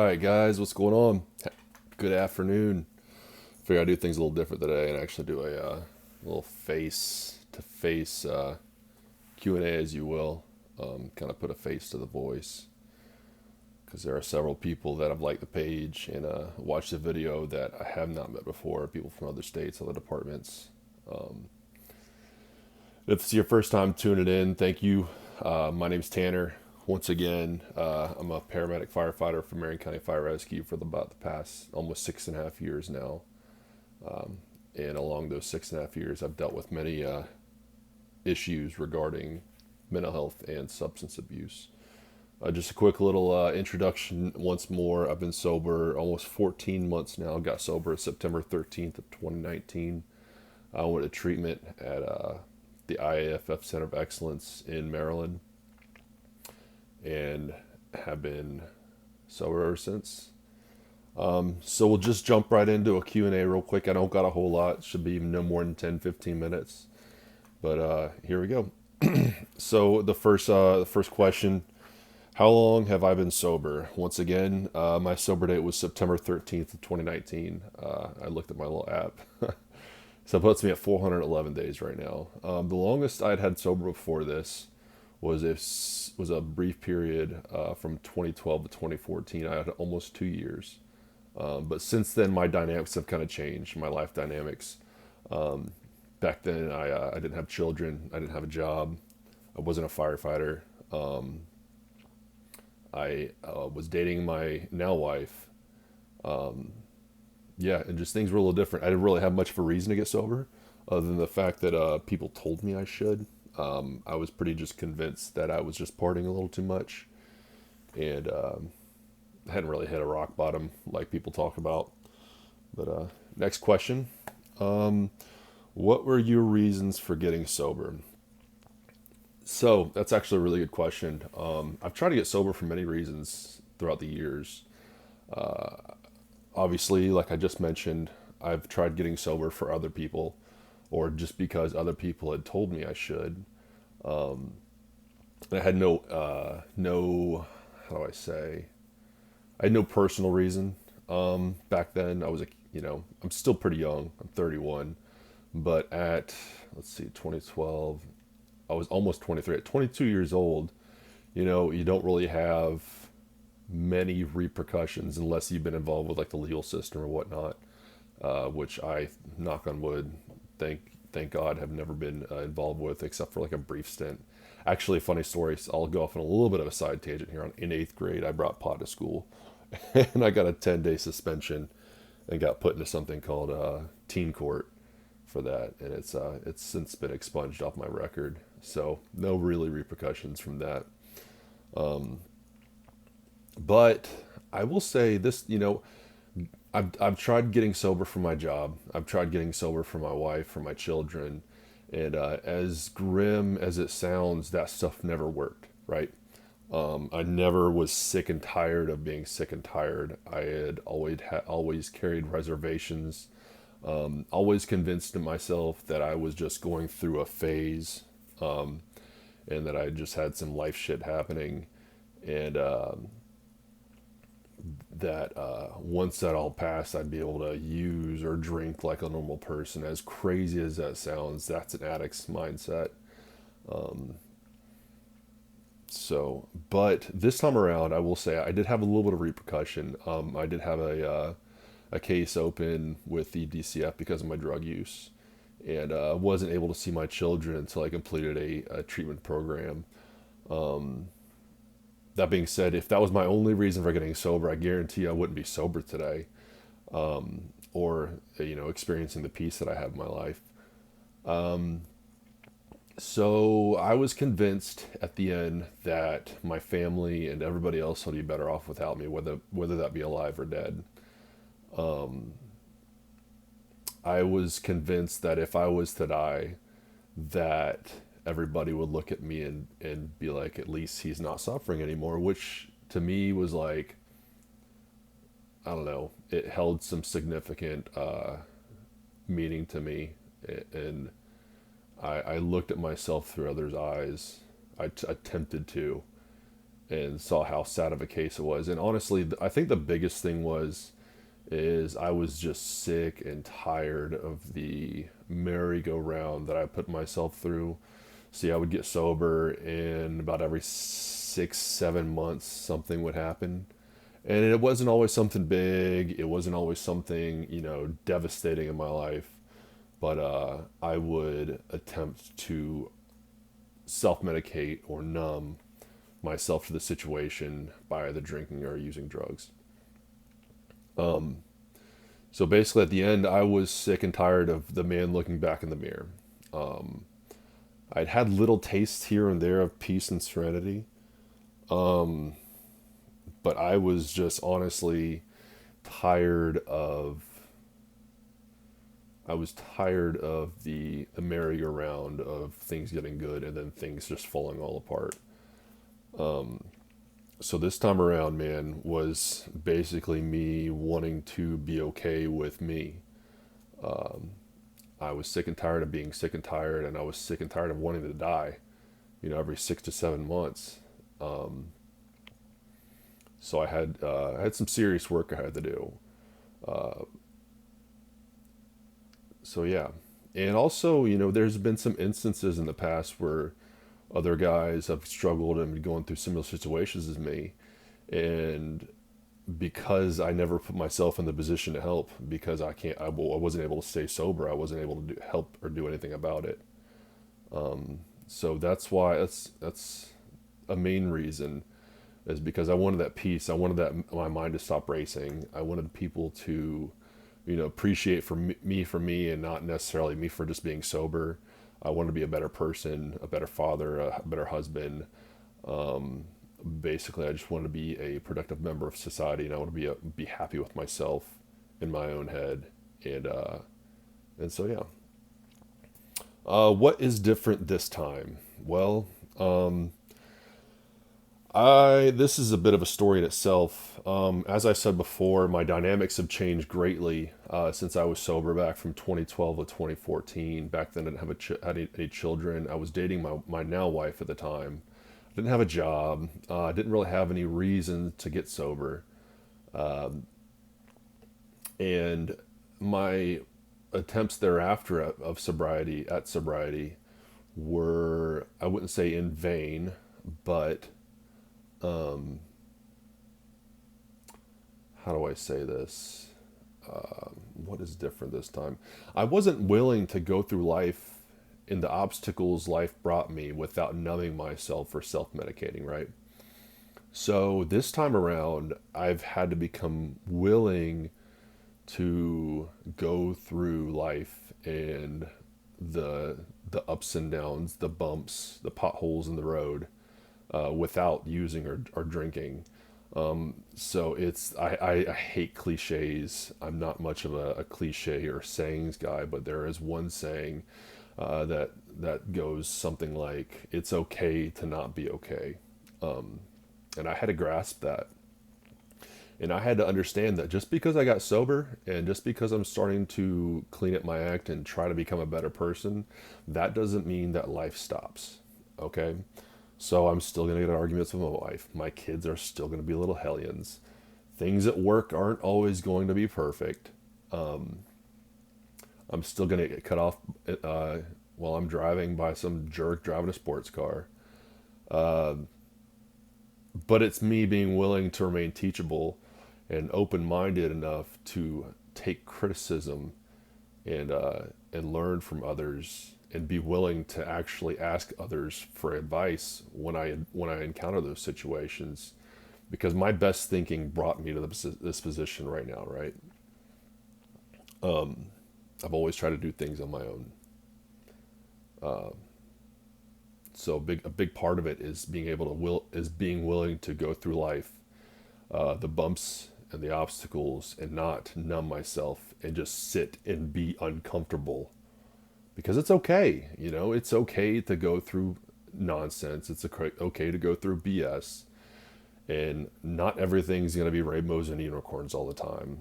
right, guys, what's going on? Good afternoon. Figure I'd do things a little different today and actually do a little face-to-face Q&A, as you will. Kind of put a face to the voice because there are several people that have liked the page and watched the video that I have not met before, people from other states, other departments. Um, if it's your first time tuning in, thank you. My name's Tanner. Once again, I'm a paramedic firefighter for Marion County Fire Rescue for about the past almost 6.5 years now. And along those 6.5 years, I've dealt with many issues regarding mental health and substance abuse. Just a quick little introduction once more. I've been sober almost 14 months now. Got sober September 13th of 2019. I went to treatment at the IAFF Center of Excellence in Maryland and have been sober ever since. So we'll just jump right into a Q&A real quick. I don't got a whole lot. It should be no more than 10, 15 minutes. But here we go. So the first question, how long have I been sober? Once again, my sober date was September 13th of 2019. I looked at my little app. So it puts me at 411 days right now. The longest I'd had sober before this was a brief period from 2012 to 2014. I had almost 2 years. But since then, my dynamics have kind of changed. My life dynamics. Back then, I didn't have children. I didn't have a job. I wasn't a firefighter. I was dating my now wife. Yeah, and just things were a little different. I didn't really have much of a reason to get sober, other than the fact that people told me I should. I was pretty just convinced that I was just partying a little too much, and I hadn't really hit a rock bottom like people talk about. But next question. What were your reasons for getting sober? So that's actually a really good question. I've tried to get sober for many reasons throughout the years. Obviously, like I just mentioned, I've tried getting sober for other people, or just because other people had told me I should. I had no, how do I say? I had no personal reason. Back then, I'm still pretty young. I'm 31, but at let's see, 2012, I was almost 23. At 22 years old, you don't really have many repercussions unless you've been involved with like the legal system or whatnot, which I, knock on wood, thank God, have never been involved with except for like a brief stint. Actually, funny story. So I'll go off on a little bit of a side tangent here. In eighth grade, I brought pot to school, and I got a 10-day suspension, and got put into something called teen court for that, and it's since been expunged off my record. So no really repercussions from that. But I will say this, I've tried getting sober for my job. I've tried getting sober for my wife, for my children, and as grim as it sounds, that stuff never worked, right? I never was sick and tired of being sick and tired. I had always carried reservations, always convinced myself that I was just going through a phase, and that I just had some life shit happening, and that once that all passed, I'd be able to use or drink like a normal person. As crazy as that sounds, that's an addict's mindset. But this time around, I will say I did have a little bit of repercussion. I did have a case open with the DCF because of my drug use, and wasn't able to see my children until I completed a treatment program. That being said, if that was my only reason for getting sober, I guarantee I wouldn't be sober today, or experiencing the peace that I have in my life. So I was convinced at the end that my family and everybody else would be better off without me, whether that be alive or dead. I was convinced that if I was to die, that everybody would look at me and be like, at least he's not suffering anymore, which to me was like, I don't know, it held some significant meaning to me. And I looked at myself through others' eyes. I attempted to. and saw how sad of a case it was. And honestly, I think the biggest thing is I was just sick and tired of the merry-go-round that I put myself through. See, I would get sober, and about every 6, 7 months, something would happen. And it wasn't always something big. It wasn't always something, devastating in my life. But I would attempt to self-medicate or numb myself to the situation by either drinking or using drugs. So basically, at the end, I was sick and tired of the man looking back in the mirror. I'd had little tastes here and there of peace and serenity, but I was just honestly tired of. I was tired of the merry-go-round of things getting good and then things just falling all apart. So this time around, man, was basically me wanting to be okay with me. I was sick and tired of being sick and tired, and I was sick and tired of wanting to die, every 6 to 7 months. So I had some serious work I had to do. So yeah, and also, there's been some instances in the past where other guys have struggled and been going through similar situations as me, and because I never put myself in the position to help, because I wasn't able to stay sober, I wasn't able to help or do anything about it. So that's why that's a main reason, is because I wanted that peace. I wanted that my mind to stop racing. I wanted people to, appreciate for me and not necessarily me for just being sober. I wanted to be a better person, a better father, a better husband. Basically, I just wanted to be a productive member of society, and I want to be happy with myself in my own head, and so yeah. What is different this time? Well, I this is a bit of a story in itself. As I said before, my dynamics have changed greatly since I was sober back from 2012 to 2014. Back then, I didn't have had any children. I was dating my now wife at the time. I didn't have a job. I didn't really have any reason to get sober, and my attempts thereafter of sobriety were, I wouldn't say in vain, but how do I say this? What is different this time? I wasn't willing to go through life in the obstacles life brought me without numbing myself or self-medicating, right? So this time around, I've had to become willing to go through life and the the ups and downs, the bumps, the potholes in the road, without using or drinking. So I hate cliches. I'm not much of a cliche or sayings guy, but there is one saying that goes something like, "It's okay to not be okay," and I had to grasp that, and I had to understand that just because I got sober and just because I'm starting to clean up my act and try to become a better person, that doesn't mean that life stops. Okay? So I'm still going to get in arguments with my wife. My kids are still going to be little hellions. Things at work aren't always going to be perfect. I'm still going to get cut off while I'm driving by some jerk driving a sports car. But it's me being willing to remain teachable and open-minded enough to take criticism and learn from others and be willing to actually ask others for advice when I encounter those situations, because my best thinking brought me to this position right now, right? I've always tried to do things on my own. So a big part of it is being willing to go through life, the bumps and the obstacles, and not numb myself and just sit and be uncomfortable, because it's okay. It's okay to go through nonsense. It's okay to go through BS, and not everything's going to be rainbows and unicorns all the time.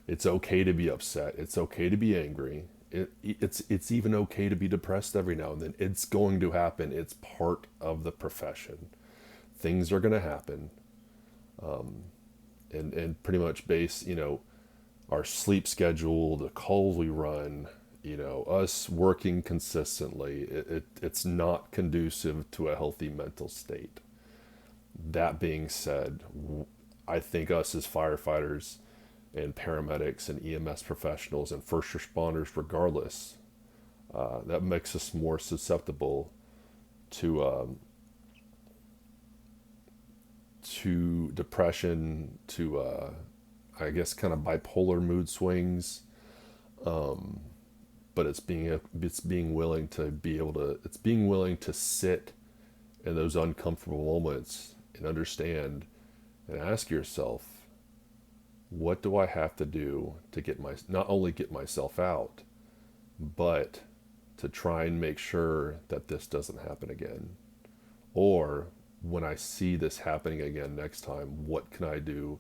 It's okay to be upset. It's okay to be angry. It's even okay to be depressed every now and then. It's going to happen. It's part of the profession. things are going to happen, and pretty much base, our sleep schedule, the calls we run, us working consistently, it's not conducive to a healthy mental state. That being said, I think us as firefighters and paramedics and EMS professionals and first responders, regardless, that makes us more susceptible to depression, to I guess kind of bipolar mood swings. But it's being willing to be able to it's being willing to sit in those uncomfortable moments and understand and ask yourself, what do I have to do to not only get myself out, but to try and make sure that this doesn't happen again? Or when I see this happening again next time, what can I do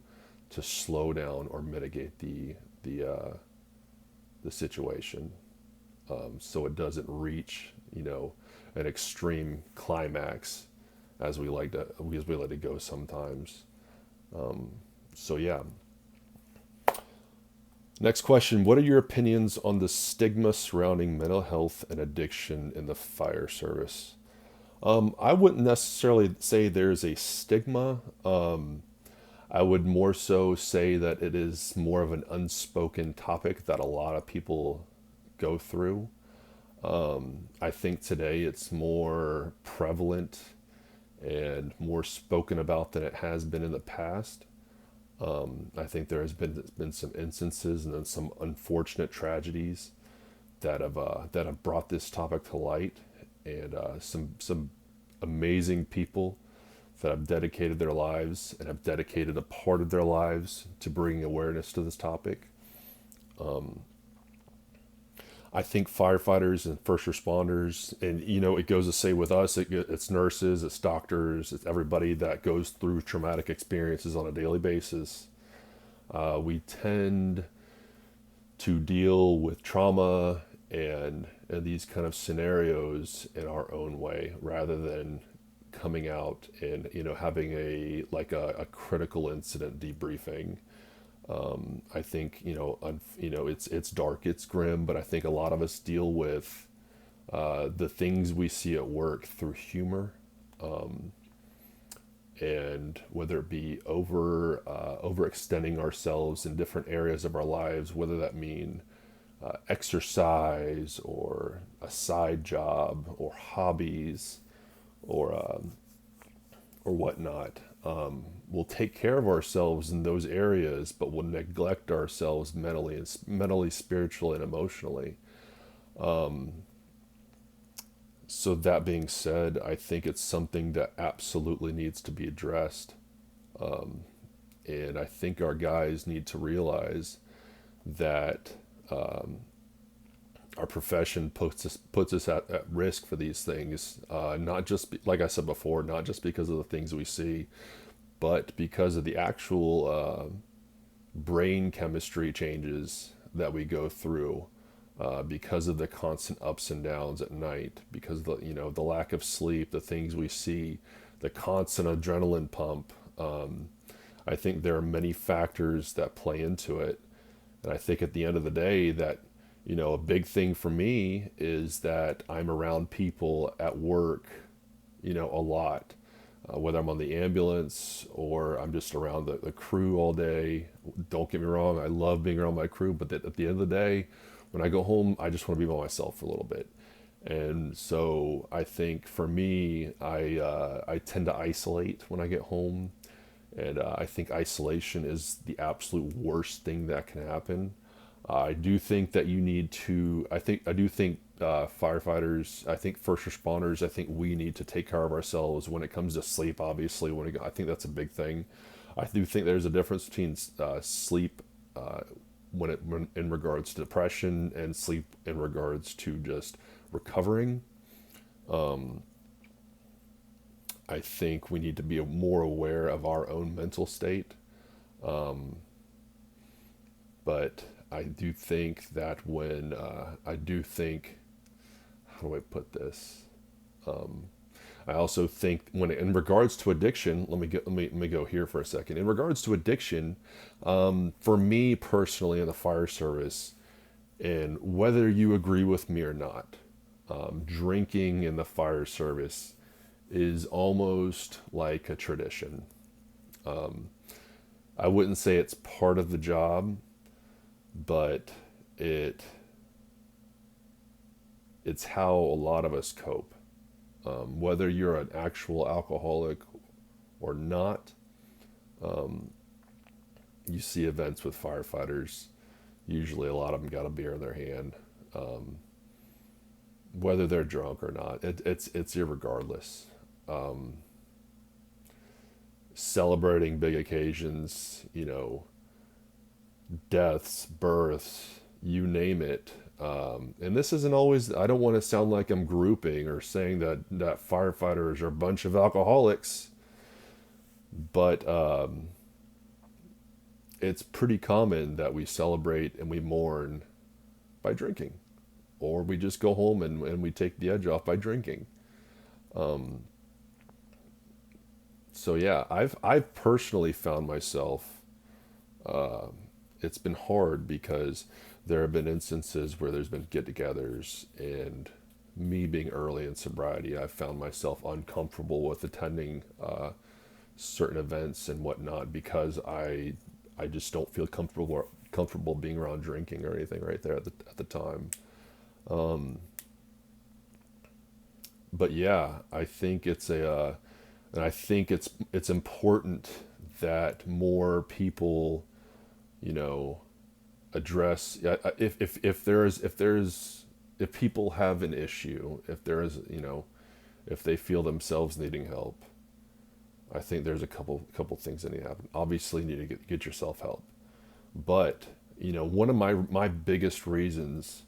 to slow down or mitigate the situation, so it doesn't reach, an extreme climax, as we let it go sometimes. So yeah. Next question: what are your opinions on the stigma surrounding mental health and addiction in the fire service? I wouldn't necessarily say there's a stigma. I would more so say that it is more of an unspoken topic that a lot of people go through. I think today it's more prevalent and more spoken about than it has been in the past. I think there has been some instances and then some unfortunate tragedies that have brought this topic to light, and some amazing people that have dedicated their lives and have dedicated a part of their lives to bringing awareness to this topic. I think firefighters and first responders, and it goes to say with us, it's nurses, it's doctors, it's everybody that goes through traumatic experiences on a daily basis. We tend to deal with trauma and these kind of scenarios in our own way, rather than coming out and having a critical incident debriefing. I think it's dark, it's grim, but I think a lot of us deal with the things we see at work through humor, and whether it be overextending ourselves in different areas of our lives, whether that mean exercise or a side job or hobbies or whatnot. We'll take care of ourselves in those areas, but we'll neglect ourselves mentally, spiritually, and emotionally. So that being said, I think it's something that absolutely needs to be addressed. And I think our guys need to realize that our profession puts us at risk for these things. Not just like I said before, not just because of the things we see, but because of the actual brain chemistry changes that we go through, because of the constant ups and downs at night, because of the lack of sleep, the things we see, the constant adrenaline pump. I think there are many factors that play into it, and I think at the end of the day that a big thing for me is that I'm around people at work, a lot. Whether I'm on the ambulance or I'm just around the crew all day. Don't get me wrong, I love being around my crew, but at the end of the day, when I go home, I just want to be by myself for a little bit. And so I think for me, I tend to isolate when I get home. And I think isolation is the absolute worst thing that can happen. I do think that you need to, I do think firefighters, I think first responders, I think we need to take care of ourselves when it comes to sleep, obviously. I think that's a big thing. I do think there's a difference between sleep when in regards to depression, and sleep in regards to just recovering. I think we need to be more aware of our own mental state. But I do think that how do I put this? I also think when in regards to addiction, let me go here for a second. In regards to addiction, for me personally in the fire service, and whether you agree with me or not, drinking in the fire service is almost like a tradition. I wouldn't say it's part of the job, but it it's how a lot of us cope. Whether you're an actual alcoholic or not, you see events with firefighters. Usually, a lot of them got a beer in their hand, whether they're drunk or not. It's irregardless. Celebrating big occasions, deaths, births, you name it. And this isn't always, I don't want to sound like I'm grouping or saying that firefighters are a bunch of alcoholics, but it's pretty common that we celebrate and we mourn by drinking, or we just go home and we take the edge off by drinking. So yeah, I've personally found myself, it's been hard because there have been instances where there's been get-togethers, and me being early in sobriety, I've found myself uncomfortable with attending certain events and whatnot because I just don't feel comfortable being around drinking or anything right there at the time. But yeah, I think and I think it's important that more people, you know, address, if people have an issue, if there is, if they feel themselves needing help, I think there's a couple things that need to happen. Obviously, you need to get yourself help, but one of my biggest reasons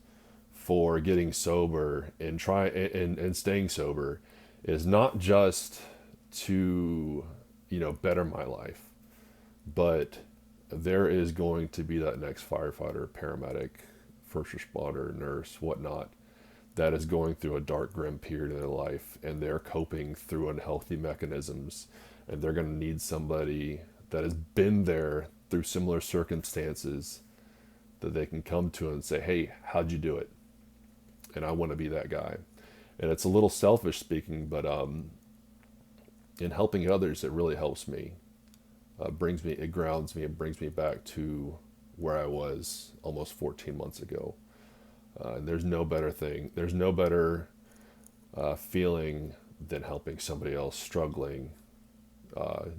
for getting sober and and staying sober is not just to better my life, but there is going to be that next firefighter, paramedic, first responder, nurse, whatnot, that is going through a dark, grim period in their life, and they're coping through unhealthy mechanisms, and they're going to need somebody that has been there through similar circumstances that they can come to and say, hey, how'd you do it? And I want to be that guy. And it's a little selfish speaking, but in helping others, it really helps me. It grounds me, and brings me back to where I was almost 14 months ago. And there's no better feeling than helping somebody else struggling,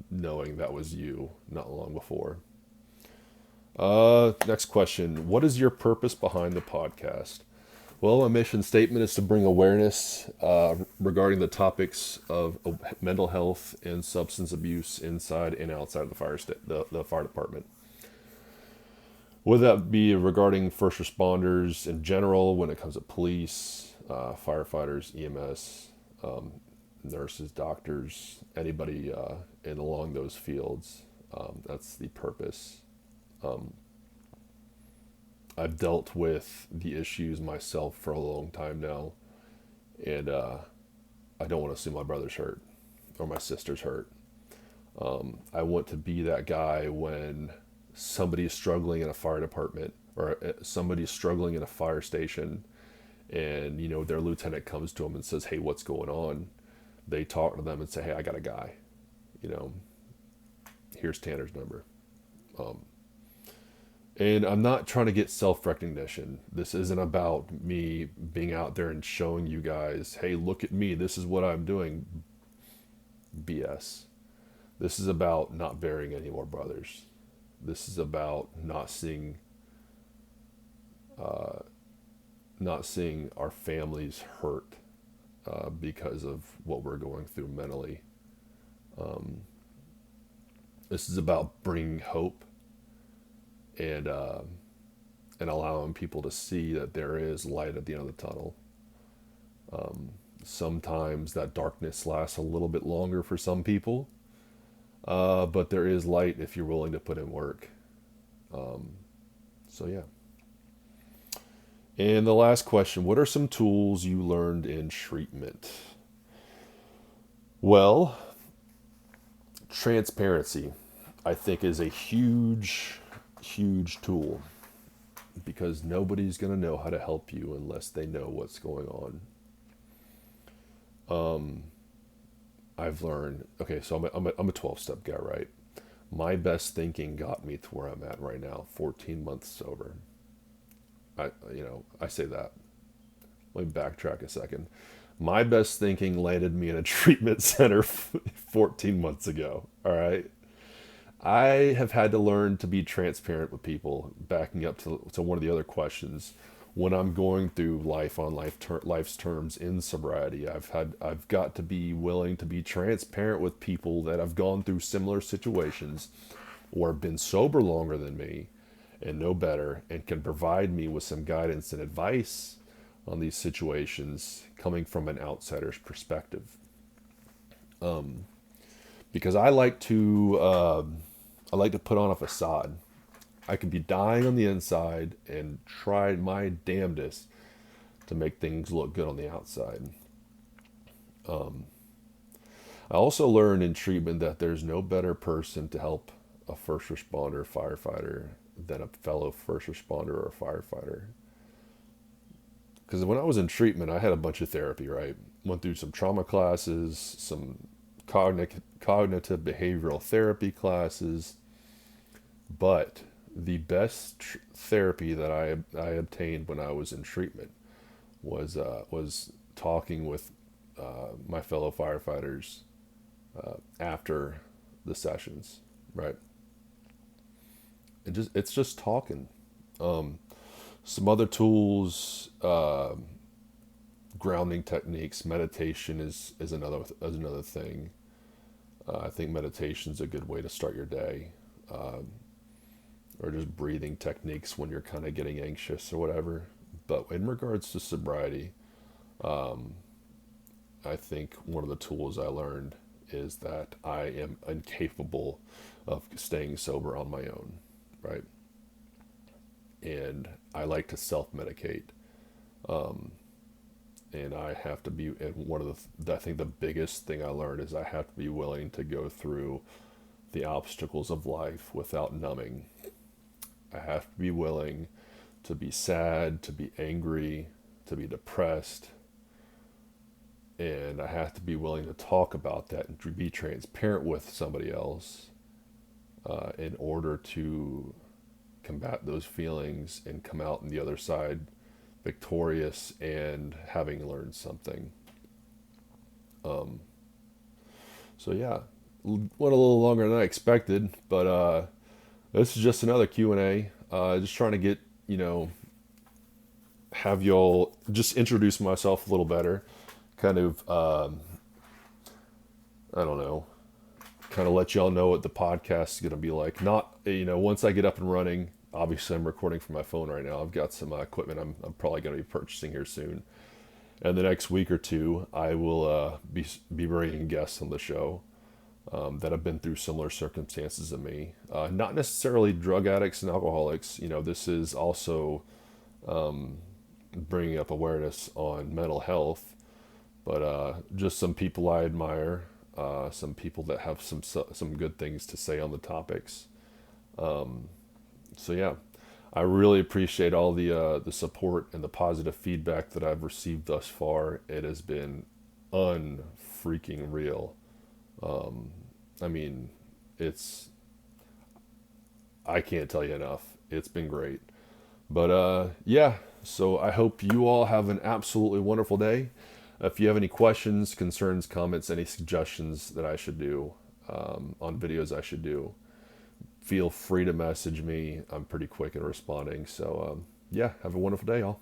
knowing that was you not long before. Next question. What is your purpose behind the podcast? Well, my mission statement is to bring awareness regarding the topics of mental health and substance abuse inside and outside of the fire department. Whether that be regarding first responders in general, when it comes to police, firefighters, EMS, nurses, doctors, anybody in along those fields. That's the purpose. I've dealt with the issues myself for a long time now, and I don't want to see my brothers hurt or my sisters hurt. I want to be that guy when somebody is struggling in a fire department, or somebody is struggling in a fire station, and their lieutenant comes to them and says, hey, what's going on? They talk to them and say, hey, I got a guy, here's Tanner's number. And I'm not trying to get self-recognition. This isn't about me being out there and showing you guys, hey, look at me, this is what I'm doing. BS. This is about not burying any more brothers. This is about not seeing our families hurt because of what we're going through mentally. This is about bringing hope and allowing people to see that there is light at the end of the tunnel. Sometimes that darkness lasts a little bit longer for some people, but there is light if you're willing to put in work. So yeah. And the last question, what are some tools you learned in treatment? Well, transparency, I think, is a huge, huge tool because nobody's going to know how to help you unless they know what's going on. I've learned, okay, so I'm a 12-step guy, right? My best thinking got me to where I'm at right now, 14 months sober. I say that. Let me backtrack a second. My best thinking landed me in a treatment center 14 months ago. All right. I have had to learn to be transparent with people, backing up to one of the other questions. When I'm going through life on life's terms in sobriety, I've got to be willing to be transparent with people that have gone through similar situations or been sober longer than me and know better and can provide me with some guidance and advice on these situations coming from an outsider's perspective. Because I like to put on a facade. I could be dying on the inside and try my damnedest to make things look good on the outside. I also learned in treatment that there's no better person to help a first responder, firefighter, than a fellow first responder or a firefighter. Because when I was in treatment, I had a bunch of therapy, right? Went through some trauma classes, some cognitive behavioral therapy classes, but the best therapy that I obtained when I was in treatment was talking with my fellow firefighters after the sessions, right? It's just talking. Some other tools, grounding techniques, meditation is another thing. I think meditation is a good way to start your day, or just breathing techniques when you're kind of getting anxious or whatever. But in regards to sobriety, I think one of the tools I learned is that I am incapable of staying sober on my own, right? And I like to self-medicate. And I have to be, and I think the biggest thing I learned is I have to be willing to go through the obstacles of life without numbing. I have to be willing to be sad, to be angry, to be depressed. And I have to be willing to talk about that and to be transparent with somebody else in order to combat those feelings and come out on the other side victorious and having learned something. So yeah, went a little longer than I expected, but this is just another Q&A. Just trying to get, have y'all just introduce myself a little better. Kind of, I don't know, kind of let y'all know what the podcast is going to be like. Not, once I get up and running, obviously I'm recording from my phone right now. I've got some equipment I'm probably going to be purchasing here soon. And the next week or two, I will be bringing guests on the show that have been through similar circumstances to me. Not necessarily drug addicts and alcoholics. This is also bringing up awareness on mental health, but just some people I admire, some people that have some good things to say on the topics. So yeah, I really appreciate all the support and the positive feedback that I've received thus far. It has been unfreaking real. I mean, I can't tell you enough. It's been great. But yeah, so I hope you all have an absolutely wonderful day. If you have any questions, concerns, comments, any suggestions that I should do on videos I should do, feel free to message me. I'm pretty quick in responding. So yeah, have a wonderful day, y'all.